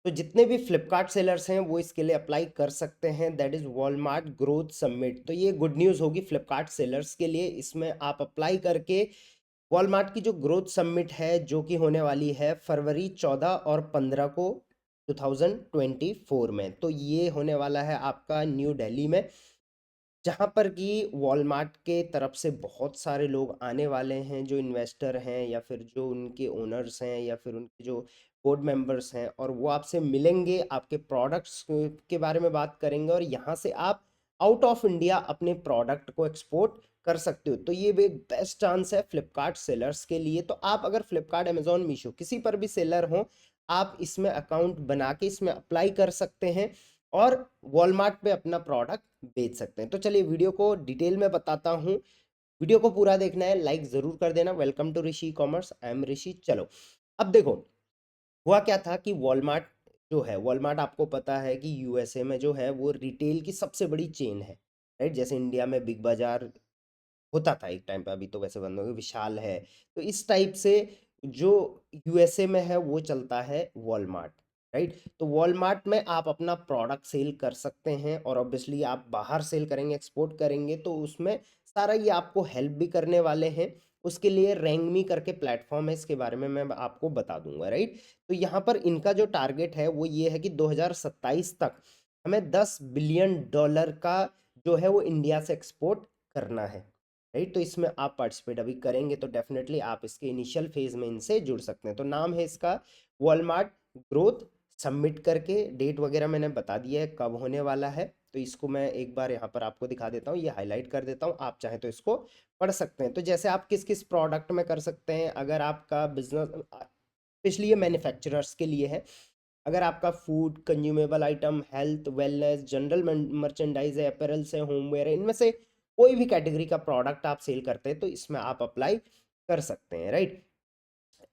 तो जितने भी फ्लिपकार्ट सेलर्स हैं वो इसके लिए अप्लाई कर सकते हैं, that is Walmart growth summit. तो ये गुड न्यूज़ होगी फ्लिपकार्ट सेलर्स के लिए। इसमें आप अप्लाई करके वॉलमार्ट की जो ग्रोथ समिट है जो कि होने वाली है फरवरी 14 और 15 को 2024 में, तो ये होने वाला है आपका न्यू दिल्ली में, जहाँ पर कि वॉलमार्ट के तरफ से बहुत सारे लोग आने वाले हैं जो इन्वेस्टर हैं या फिर जो उनके ओनर्स हैं या फिर उनके जो बोर्ड मेंबर्स हैं, और वो आपसे मिलेंगे, आपके प्रोडक्ट्स के बारे में बात करेंगे, और यहाँ से आप आउट ऑफ इंडिया अपने प्रोडक्ट को एक्सपोर्ट कर सकते हो। तो ये भी एक बेस्ट चांस है फ्लिपकार्ट सेलर्स के लिए। तो आप अगर फ्लिपकार्ट, अमेजोन, मीशो किसी पर भी सेलर हो, आप इसमें अकाउंट बना के इसमें अप्लाई कर सकते हैं और वॉलमार्ट पे अपना प्रोडक्ट बेच सकते हैं। तो चलिए वीडियो को डिटेल में बताता हूँ। वीडियो को पूरा देखना है, लाइक जरूर कर देना। Welcome to Rishi commerce, I am Rishi. चलो अब देखो, हुआ क्या था कि वॉलमार्ट जो है, वॉलमार्ट आपको पता है कि यूएसए में जो है वो रिटेल की सबसे बड़ी चेन है, राइट। जैसे इंडिया में बिग बाजार होता था एक टाइम पे, अभी तो वैसे बंद हो गया, विशाल है। तो इस टाइप से जो यूएसए में है वो चलता है वॉलमार्ट, राइट। तो वॉलमार्ट में आप अपना प्रोडक्ट सेल कर सकते हैं, और ऑब्वियसली आप बाहर सेल करेंगे, एक्सपोर्ट करेंगे, तो उसमें सारा ये आपको हेल्प भी करने वाले हैं। उसके लिए रैंगमी करके प्लेटफॉर्म है, इसके बारे में मैं आपको बता दूंगा, राइट। तो यहाँ पर इनका जो टारगेट है वो ये है कि 2027 तक हमें $10 बिलियन का जो है वो इंडिया से एक्सपोर्ट करना है, राइट। तो इसमें आप पार्टिसिपेट अभी करेंगे तो डेफिनेटली आप इसके इनिशियल फेज में इनसे जुड़ सकते हैं। तो नाम है इसका वॉलमार्ट ग्रोथ सबमिट करके, डेट वगैरह मैंने बता दिया है कब होने वाला है। तो इसको मैं एक बार यहाँ पर आपको दिखा देता हूँ, ये हाईलाइट कर देता हूँ, आप चाहें तो इसको पढ़ सकते हैं। तो जैसे आप किस किस प्रोडक्ट में कर सकते हैं, अगर आपका बिजनेस, स्पेशली ये मैन्युफैक्चरर्स के लिए है, अगर आपका food, consumable item, health, wellness, general merchandise है, अपैरल्स है, होमवेयर है, इनमें से कोई भी कैटेगरी का प्रोडक्ट आप सेल करते हैं तो इसमें आप अप्लाई कर सकते हैं, राइट।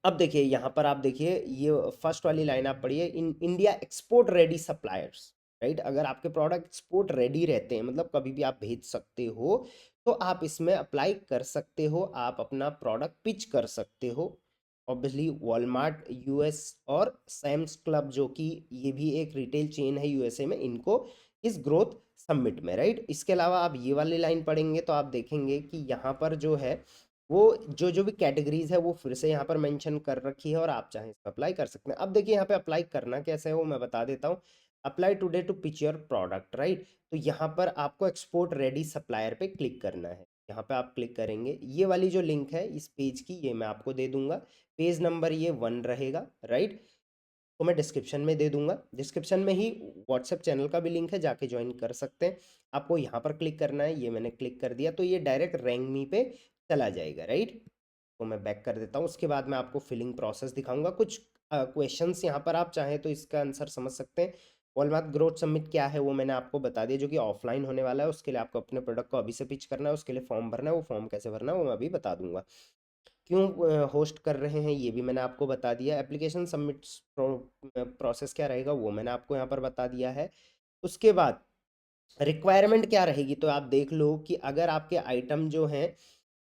अब देखिए यहाँ पर आप देखिए, ये फर्स्ट वाली लाइन आप पढ़िए, in India export ready suppliers, right. अगर आपके प्रोडक्ट एक्सपोर्ट रेडी रहते हैं, मतलब कभी भी आप भेज सकते हो, तो आप इसमें अप्लाई कर सकते हो, आप अपना प्रोडक्ट पिच कर सकते हो। ऑब्वियसली वॉलमार्ट यूएस और सैम्स क्लब, जो कि ये भी एक रिटेल चेन है यूएसए में, इनको इस ग्रोथ समिट में, राइट। इसके अलावा आप ये वाली लाइन पढ़ेंगे तो आप देखेंगे कि यहाँ पर जो है वो जो जो भी कैटेगरीज है वो फिर से यहाँ पर मेंशन कर रखी है, और आप चाहें इसमें अप्लाई कर सकते हैं। अब देखिए यहाँ पे अप्लाई करना कैसे है वो मैं बता देता हूँ। Apply today to pitch your product, right. तो यहाँ पर आपको एक्सपोर्ट रेडी सप्लायर पे क्लिक करना है। यहाँ पे आप क्लिक करेंगे, ये वाली जो लिंक है इस पेज की, ये मैं आपको दे दूंगा। पेज नंबर ये 1 रहेगा, राइट। तो मैं डिस्क्रिप्शन में दे दूंगा, डिस्क्रिप्शन में ही व्हाट्सएप चैनल का भी लिंक है, जाके ज्वाइन कर सकते हैं। आपको यहाँ पर क्लिक करना है, ये मैंने क्लिक कर दिया, तो ये डायरेक्ट रैंक मी पे चला जाएगा, राइट। तो मैं बैक कर देता हूँ, उसके बाद मैं आपको फिलिंग प्रोसेस दिखाऊंगा। कुछ क्वेश्चंस यहाँ पर आप चाहें तो इसका आंसर समझ सकते हैं। वॉलमार्ट ग्रोथ समिट क्या है वो मैंने आपको बता दिया, जो कि ऑफलाइन होने वाला है। उसके लिए आपको अपने प्रोडक्ट को अभी से पिच करना है, उसके लिए फॉर्म भरना है, वो फॉर्म कैसे भरना है वो मैं अभी बता दूंगा। क्यों होस्ट कर रहे हैं ये भी मैंने आपको बता दिया। एप्लीकेशन सबमिट प्रोसेस क्या रहेगा वो मैंने आपको यहाँ पर बता दिया है। उसके बाद रिक्वायरमेंट क्या रहेगी, तो आप देख लो कि अगर आपके आइटम जो हैं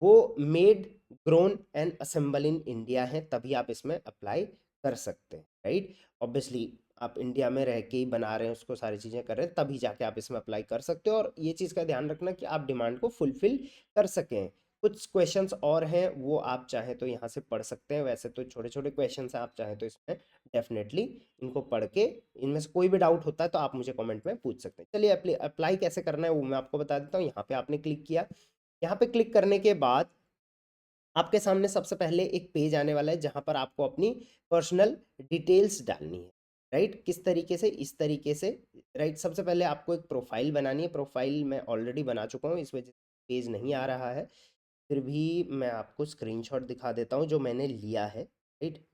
वो made, grown and assemble in India हैं, तभी आप इसमें अप्लाई कर सकते हैं, राइट। ऑब्वियसली आप इंडिया में रह के ही बना रहे हैं, उसको सारी चीज़ें कर रहे हैं, तभी जाके आप इसमें अप्लाई कर सकते हो। और ये चीज़ का ध्यान रखना कि आप डिमांड को फुलफिल कर सकें। कुछ क्वेश्चंस और हैं वो आप चाहें तो यहाँ से पढ़ सकते हैं, वैसे तो छोटे छोटे क्वेश्चंस हैं, आप चाहें तो इसमें डेफिनेटली इनको पढ़ के, इनमें से कोई भी डाउट होता है तो आप मुझे कमेंट में पूछ सकते हैं। चलिए अप्लाई कैसे करना है वो मैं आपको बता देता हूँ। यहाँ पे आपने क्लिक किया, यहाँ पे क्लिक करने के बाद आपके सामने सबसे पहले एक पेज आने वाला है जहां पर आपको अपनी पर्सनल डिटेल्स डालनी है, राइट। किस तरीके से, इस तरीके से, राइट। सबसे पहले आपको एक प्रोफाइल बनानी है। प्रोफाइल मैं ऑलरेडी बना चुका हूँ, इस वजह से पेज नहीं आ रहा है, फिर भी मैं आपको स्क्रीनशॉट दिखा देता हूँ जो मैंने लिया है, राइट।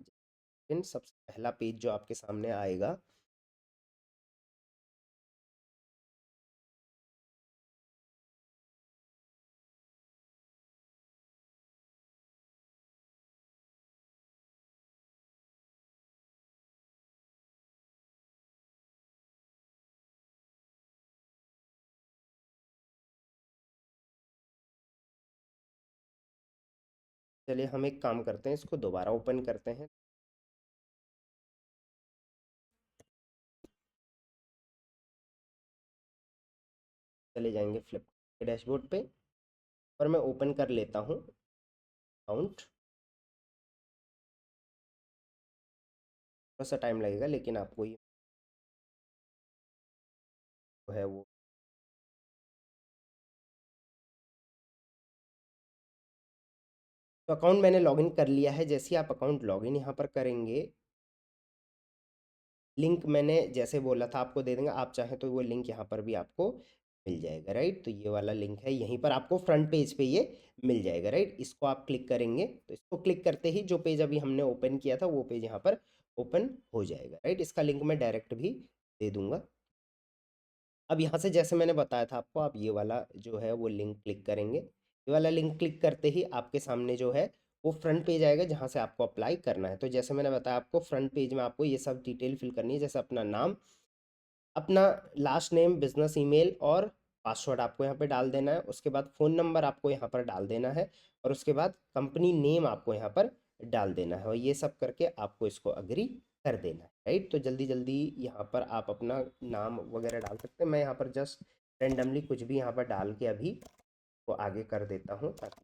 सबसे पहला पेज जो आपके सामने आएगा, चलिए हम एक काम करते हैं, इसको दोबारा ओपन करते हैं। चले जाएंगे फ्लिपकार्ट के डैशबोर्ड पे और मैं ओपन कर लेता हूँ अकाउंट। थोड़ा सा टाइम लगेगा लेकिन आपको ये जो है वो, तो अकाउंट मैंने लॉगिन कर लिया है। जैसे ही आप अकाउंट लॉगिन यहाँ पर करेंगे, लिंक मैंने जैसे बोला था आपको दे देंगे, आप चाहें तो वो लिंक यहाँ पर भी आपको मिल जाएगा, राइट। तो ये वाला लिंक है, यहीं पर आपको फ्रंट पेज पे ये मिल जाएगा, राइट। इसको आप क्लिक करेंगे तो इसको क्लिक करते ही जो पेज अभी हमने ओपन किया था वो पेज यहाँ पर ओपन हो जाएगा, राइट। इसका लिंक मैं डायरेक्ट भी दे दूंगा। अब यहाँ से जैसे मैंने बताया था आपको, आप ये वाला जो है वो लिंक क्लिक करेंगे। ये वाला लिंक क्लिक करते ही आपके सामने जो है वो फ्रंट पेज आएगा जहाँ से आपको अप्लाई करना है। तो जैसे मैंने बताया आपको, फ्रंट पेज में आपको ये सब डिटेल फिल करनी है, जैसे अपना नाम, अपना लास्ट नेम, बिजनेस ईमेल और पासवर्ड आपको यहाँ पे डाल देना है। उसके बाद फ़ोन नंबर आपको यहाँ पर डाल देना है और उसके बाद कंपनी नेम आपको यहाँ पर डाल देना है और ये सब करके आपको इसको अग्री कर देना है, राइट। तो जल्दी जल्दी यहाँ पर आप अपना नाम वगैरह डाल सकते हैं। मैं यहाँ पर जस्ट रेंडमली कुछ भी यहाँ पर डाल के अभी वो आगे कर देता हूँ, ताकि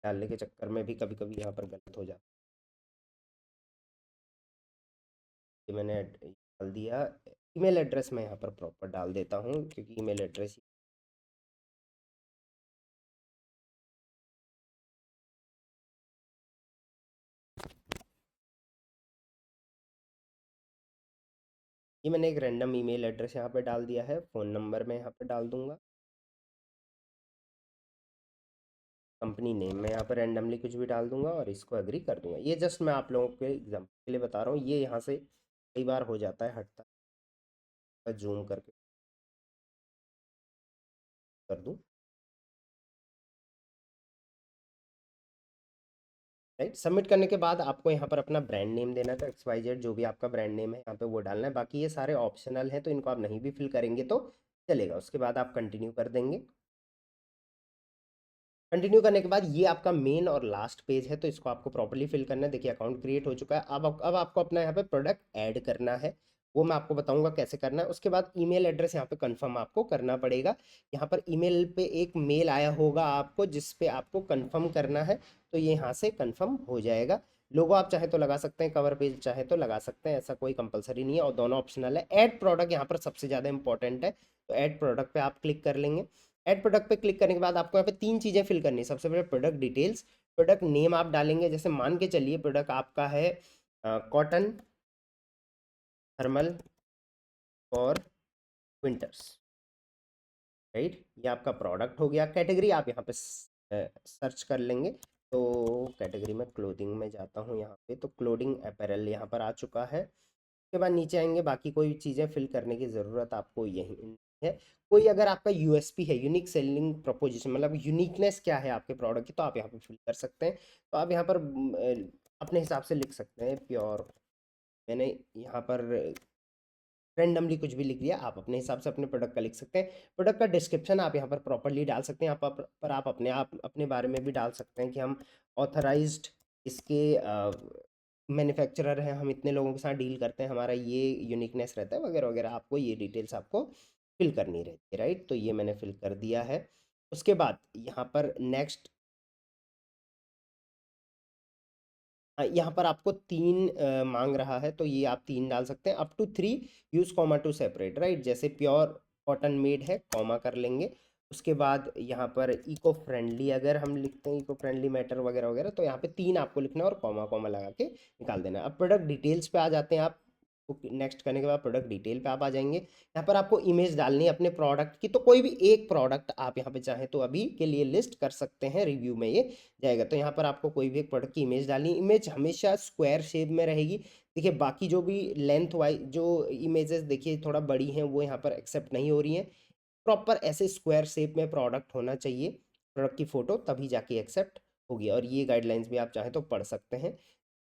डालने के चक्कर में भी कभी कभी यहाँ पर गलत हो जाता है। मैंने डाल दिया। ईमेल एड्रेस मैं यहाँ पर प्रॉपर डाल देता हूँ, क्योंकि ईमेल एड्रेस, ये मैंने एक रैंडम ईमेल एड्रेस यहाँ पे डाल दिया है। फ़ोन नंबर मैं यहाँ पे डाल दूंगा। कंपनी नेम मैं यहाँ पर रैंडमली कुछ भी डाल दूंगा और इसको एग्री कर दूंगा। ये जस्ट मैं आप लोगों के एग्जाम्पल के लिए बता रहा हूँ, ये यहाँ से कई बार हो जाता है, हटता है, जूम करके कर दूँ, राइट। सबमिट करने के बाद आपको यहाँ पर अपना ब्रांड नेम देना था, XYZ जो भी आपका ब्रांड नेम है यहाँ पे वो डालना है। बाकी ये सारे ऑप्शनल हैं, तो इनको आप नहीं भी फिल करेंगे तो चलेगा। उसके बाद आप कंटिन्यू कर देंगे। कंटिन्यू करने के बाद ये आपका मेन और लास्ट पेज है, तो इसको आपको प्रॉपर्ली फिल करना है। देखिए अकाउंट क्रिएट हो चुका है। अब आपको अपना यहाँ पे प्रोडक्ट ऐड करना है, वो मैं आपको बताऊंगा कैसे करना है। उसके बाद ईमेल एड्रेस यहाँ पे कंफर्म आपको करना पड़ेगा। यहाँ पर ईमेल पे एक मेल आया होगा आपको, जिस पे आपको कंफर्म करना है, तो ये यहाँ से कंफर्म हो जाएगा। लोगो आप चाहे तो लगा सकते हैं, कवर पेज चाहे तो लगा सकते हैं, ऐसा कोई कंपलसरी नहीं है और दोनों ऑप्शनल है। ऐड प्रोडक्ट यहाँ पर सबसे ज़्यादा इंपॉर्टेंट है, तो ऐड प्रोडक्ट पे आप क्लिक कर लेंगे। ऐड प्रोडक्ट पे क्लिक करने के बाद आपको यहाँ पे 3 चीज़ें फिल करनी है। सबसे पहले प्रोडक्ट डिटेल्स, प्रोडक्ट नेम आप डालेंगे। जैसे मान के चलिए प्रोडक्ट आपका है कॉटन थर्मल और विंटर्स, राइट। ये आपका प्रोडक्ट हो गया। कैटेगरी आप यहाँ पे सर्च कर लेंगे, तो कैटेगरी में क्लोथिंग में जाता हूँ यहाँ पे, तो क्लोथिंग अपैरल यहाँ पर आ चुका है। उसके बाद नीचे आएंगे, बाकी कोई चीज़ें फिल करने की ज़रूरत आपको यही नहीं है। कोई अगर आपका यूएसपी है, यूनिक सेलिंग प्रोपोजिशन, मतलब यूनिकनेस क्या है आपके प्रोडक्ट की, तो आप यहाँ पे फिल कर सकते हैं। तो आप यहाँ पर अपने हिसाब से लिख सकते हैं प्योर, मैंने यहाँ पर रैंडमली कुछ भी लिख दिया। आप अपने हिसाब से अपने प्रोडक्ट का लिख सकते हैं। प्रोडक्ट का डिस्क्रिप्शन आप यहाँ पर प्रॉपर्ली डाल सकते हैं। पर आप अपने बारे में भी डाल सकते हैं कि हम ऑथराइज्ड इसके मैन्युफैक्चरर हैं, हम इतने लोगों के साथ डील करते हैं, हमारा ये यूनिकनेस रहता है वगैरह वगैरह। आपको ये डिटेल्स आपको फिल करनी रहती है, राइट। तो ये मैंने फिल कर दिया है। उसके बाद यहाँ पर नेक्स्ट, यहाँ पर आपको 3 मांग रहा है, तो ये आप 3 डाल सकते हैं। Up to 3 use comma to separate, right. जैसे प्योर कॉटन मेड है, कॉमा कर लेंगे। उसके बाद यहाँ पर इको फ्रेंडली अगर हम लिखते हैं, इको फ्रेंडली मैटर वगैरह वगैरह, तो यहाँ पे 3 आपको लिखना है और कॉमा कॉमा लगा के निकाल देना है। अब प्रोडक्ट डिटेल्स पे आ जाते हैं आप। नेक्स्ट करने के बाद प्रोडक्ट डिटेल पे आप आ जाएंगे। यहाँ पर आपको इमेज डालनी है अपने प्रोडक्ट की, तो कोई भी एक प्रोडक्ट आप यहाँ पे चाहें तो अभी के लिए लिस्ट कर सकते हैं, रिव्यू में ये जाएगा। तो यहाँ पर आपको कोई भी एक प्रोडक्ट की इमेज डालनी। इमेज हमेशा स्क्वायर शेप में रहेगी। देखिए बाकी जो भी लेंथ वाइज जो इमेजेस देखिए थोड़ा बड़ी हैं, वो यहाँ पर एक्सेप्ट नहीं हो रही हैं। प्रॉपर ऐसे स्क्वायर शेप में प्रोडक्ट होना चाहिए, प्रोडक्ट की फ़ोटो, तभी जाके एक्सेप्ट होगी। और ये गाइडलाइंस भी आप चाहें तो पढ़ सकते हैं।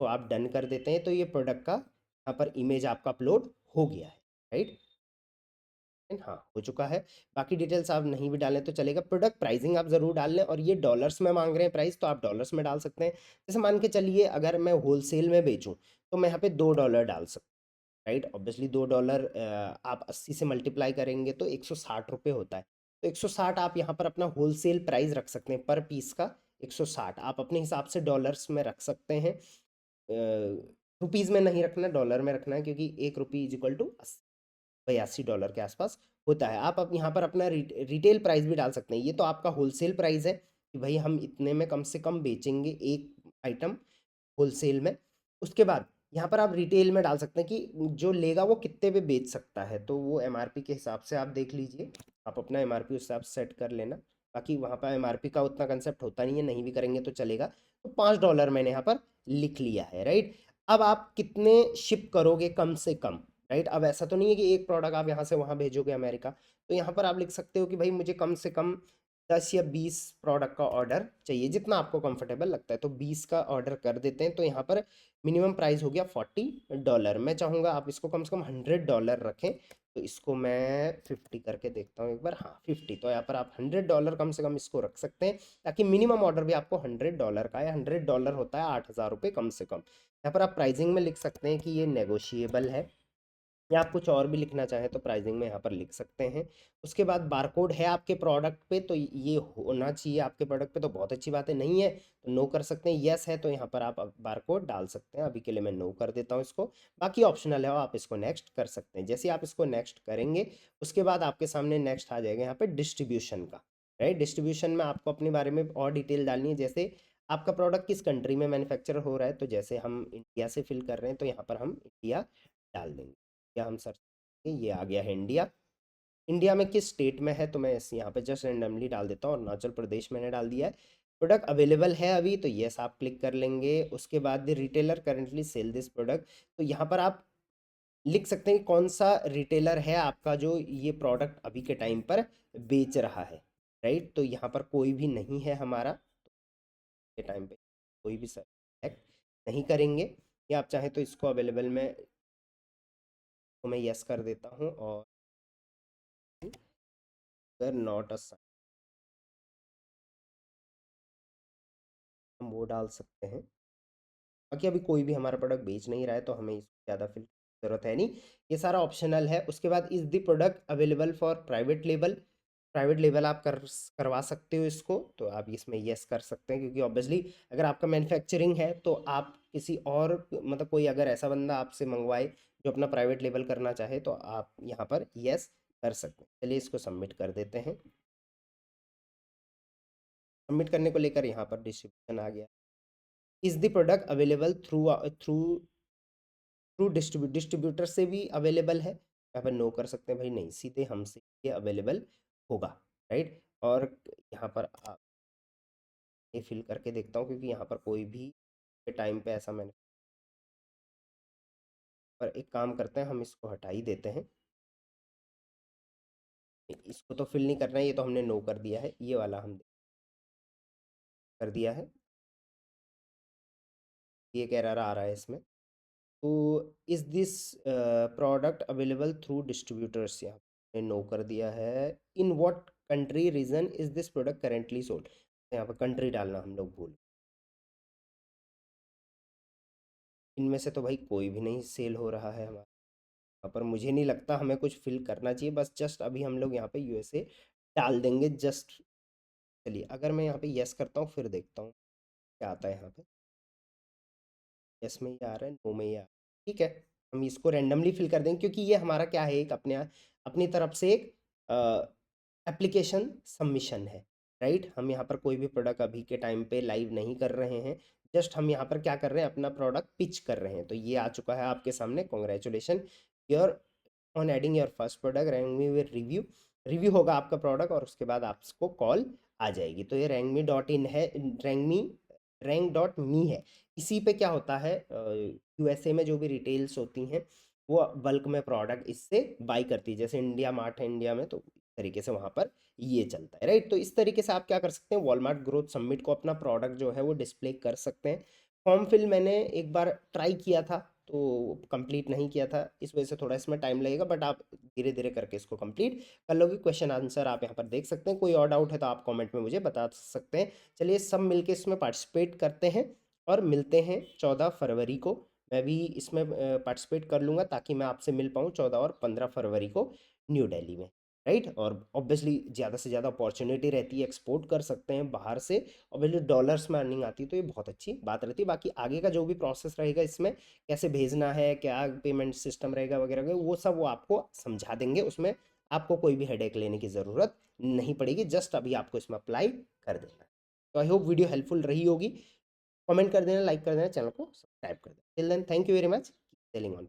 तो आप डन कर देते हैं, तो ये प्रोडक्ट का यहाँ पर इमेज आपका अपलोड हो गया है, राइट। हाँ हो चुका है। बाकी डिटेल्स आप नहीं भी डालें तो चलेगा। प्रोडक्ट प्राइसिंग आप ज़रूर डाल लें, और ये डॉलर्स में मांग रहे हैं प्राइस, तो आप डॉलर्स में डाल सकते हैं। जैसे मान के चलिए अगर मैं होलसेल में बेचूं, तो मैं यहाँ पे $2 डाल सकता हूँ, राइट। ऑब्वियसली $2 आप 80 से मल्टीप्लाई करेंगे तो 160 रुपये होता है। तो 160 आप यहाँ पर अपना होलसेल प्राइस रख सकते हैं पर पीस का। 160 आप अपने हिसाब से डॉलर्स में रख सकते हैं, रुपीज़ में नहीं रखना, डॉलर में रखना है, क्योंकि 1 रुपये इज इक्वल टू $82 के आसपास होता है। आप अब यहाँ पर अपना रिटेल प्राइस भी डाल सकते हैं। ये तो आपका होलसेल प्राइस है कि भाई हम इतने में कम से कम बेचेंगे एक आइटम होलसेल में। उसके बाद यहाँ पर आप रिटेल में डाल सकते हैं कि जो लेगा वो कितने पे बेच सकता है, तो वो एमआरपी के हिसाब से आप देख लीजिए। आप अपना एमआरपी उस हिसाब से सेट कर लेना। बाकी वहाँ पर एमआरपी का उतना कंसेप्ट होता नहीं है, नहीं भी करेंगे तो चलेगा। तो $5 मैंने यहाँ पर लिख लिया है, राइट। अब आप कितने शिप करोगे कम से कम, राइट। अब ऐसा तो नहीं है कि एक प्रोडक्ट आप यहाँ से वहाँ भेजोगे अमेरिका। तो यहाँ पर आप लिख सकते हो कि भाई मुझे कम से कम 10 या 20 प्रोडक्ट का ऑर्डर चाहिए, जितना आपको कंफर्टेबल लगता है। तो 20 का ऑर्डर कर देते हैं। तो यहाँ पर मिनिमम प्राइस हो गया $40। मैं चाहूँगा आप इसको कम से कम $100 रखें। तो इसको मैं 50 करके देखता हूँ एक बार। हाँ, 50। तो यहाँ पर आप $100 कम से कम इसको रख सकते हैं, ताकि मिनिमम ऑर्डर भी आपको $100 का है। $100 होता है 8,000 रुपये कम से कम। यहाँ पर आप प्राइसिंग में लिख सकते हैं कि ये नेगोशिएबल है, या आप कुछ और भी लिखना चाहें तो प्राइसिंग में यहाँ पर लिख सकते हैं। उसके बाद बारकोड है आपके प्रोडक्ट पे, तो ये होना चाहिए आपके प्रोडक्ट पे, तो बहुत अच्छी बात है। नहीं है तो नो कर सकते हैं। यस है तो यहाँ पर आप बारकोड डाल सकते हैं। अभी के लिए मैं नो कर देता हूँ इसको। बाकी ऑप्शनल है, आप इसको नेक्स्ट कर सकते हैं। जैसे आप इसको नेक्स्ट करेंगे उसके बाद आपके सामने नेक्स्ट आ जाएगा यहाँ पे डिस्ट्रीब्यूशन का, राइट। डिस्ट्रीब्यूशन में आपको अपने बारे में और डिटेल डालनी है, जैसे आपका प्रोडक्ट किस कंट्री में मैन्युफैक्चर हो रहा है। तो जैसे हम इंडिया से फिल कर रहे हैं तो यहाँ पर हम इंडिया डाल देंगे। या हम सर्च, ये आ गया है इंडिया। इंडिया में किस स्टेट में है तो मैं यहाँ पे जस्ट रेंडमली डाल देता हूँ, अरुणाचल प्रदेश मैंने डाल दिया है। प्रोडक्ट अवेलेबल है अभी, तो यस आप क्लिक कर लेंगे। उसके बाद the retailer currently sell this product, तो यहाँ पर आप लिख सकते हैं कि कौन सा रिटेलर है आपका जो ये प्रोडक्ट अभी के टाइम पर बेच रहा है, राइट। तो यहाँ पर कोई भी नहीं है हमारा के टाइम पे, कोई भी सेलेक्ट नहीं करेंगे। या आप चाहें तो इसको अवेलेबल में, तो मैं यस कर देता हूँ। और अगर नॉट अ, हम वो डाल सकते हैं। बाकी अभी कोई भी हमारा प्रोडक्ट बेच नहीं रहा है तो हमें इसको ज़्यादा फिल ज़रूरत है नहीं। ये सारा ऑप्शनल है। उसके बाद is the product available for private label, private label आप करवा सकते हो इसको, तो आप इसमें यस कर सकते हैं। क्योंकि ऑब्वियसली अगर आपका मैन्युफैक्चरिंग है तो आप किसी और, मतलब कोई अगर ऐसा बंदा आपसे मंगवाए जो अपना प्राइवेट लेबल करना चाहे तो आप यहाँ पर यस कर सकते हैं। चलिए इसको सबमिट कर देते हैं। सबमिट करने को लेकर यहाँ पर डिस्ट्रीब्यूशन आ गया। Is the product available through through through distributor से भी अवेलेबल है। यहाँ पर नो कर सकते हैं, भाई नहीं, सीधे हमसे ये अवेलेबल होगा, राइट। और यहाँ पर ये फिल करके देखता हूँ, क्योंकि यहाँ पर कोई भी टाइम पे ऐसा मैंने, पर एक काम करते हैं हम इसको हटा ही देते हैं। इसको तो फिल नहीं करना है, ये तो हमने नो कर दिया है। ये वाला हम कर दिया है। ये एक एरर आ रहा है इसमें। तो is this product available through distributors, यहाँ पे नो कर दिया है। In what country reason is this product currently sold, यहाँ पर कंट्री डालना हम लोग भूल। इनमें से तो भाई कोई भी नहीं सेल हो रहा है हमारा यहाँ पर। मुझे नहीं लगता हमें कुछ फिल करना चाहिए, बस जस्ट अभी हम लोग यहाँ पे यूएसए डाल देंगे जस्ट। चलिए अगर मैं यहाँ पे यस करता हूँ फिर देखता हूँ क्या आता है यहाँ पे। यस में ही आ रहा है, नो में ही आ रहा है, ठीक है। हम इसको रैंडमली फिल कर देंगे, क्योंकि ये हमारा क्या है, एक अपनी तरफ से एक एप्लीकेशन सबमिशन है, राइट। हम यहाँ पर कोई भी प्रोडक्ट अभी के टाइम पे लाइव नहीं कर रहे हैं। जस्ट हम यहाँ पर क्या कर रहे हैं, अपना प्रोडक्ट पिच कर रहे हैं। तो ये आ चुका है आपके सामने, congratulation your on adding your first product, rank me with review. Review होगा आपका प्रोडक्ट और उसके बाद आपको कॉल आ जाएगी। तो ये रैंक मी डॉट इन है, रैंक डॉट मी है। इसी पे क्या होता है, यूएसए में जो भी रिटेल्स होती हैं वो बल्क में प्रोडक्ट इससे बाई करती है। जैसे इंडिया मार्ट है इंडिया में, तो इस तरीके से वहाँ पर ये चलता है, राइट। तो इस तरीके से आप क्या कर सकते हैं, वॉलमार्ट ग्रोथ समिट को अपना प्रोडक्ट जो है वो डिस्प्ले कर सकते हैं। फॉर्म फिल मैंने एक बार ट्राई किया था तो कंप्लीट नहीं किया था, इस वजह से थोड़ा इसमें टाइम लगेगा, बट आप धीरे धीरे करके इसको कंप्लीट कर लोगे। क्वेश्चन आंसर आप यहाँ पर देख सकते हैं। कोई और डाउट है तो आप कमेंट में मुझे बता सकते हैं। चलिए सब मिलके इसमें पार्टिसिपेट करते हैं और मिलते हैं 14 फरवरी को। मैं भी इसमें पार्टिसिपेट कर लूँगा ताकि मैं आपसे मिल पाऊँ 14 और 15 फरवरी को न्यू दिल्ली में, राइट। और ऑब्वियसली ज़्यादा से ज़्यादा अपॉर्चुनिटी रहती है, एक्सपोर्ट कर सकते हैं बाहर से, ऑब्वियसली डॉलर्स में अर्निंग आती है, तो ये बहुत अच्छी बात रहती है। बाकी आगे का जो भी प्रोसेस रहेगा इसमें, कैसे भेजना है, क्या पेमेंट सिस्टम रहेगा वगैरह वगैरह, वो सब वो आपको समझा देंगे। उसमें आपको कोई भी हेडेक लेने की ज़रूरत नहीं पड़ेगी, जस्ट अभी आपको इसमें अप्लाई कर देना है। तो आई होप वीडियो हेल्पफुल रही होगी। कमेंट कर देना, लाइक कर देना, चैनल को सब्सक्राइब कर देना। Till then, thank you very much. Selling on.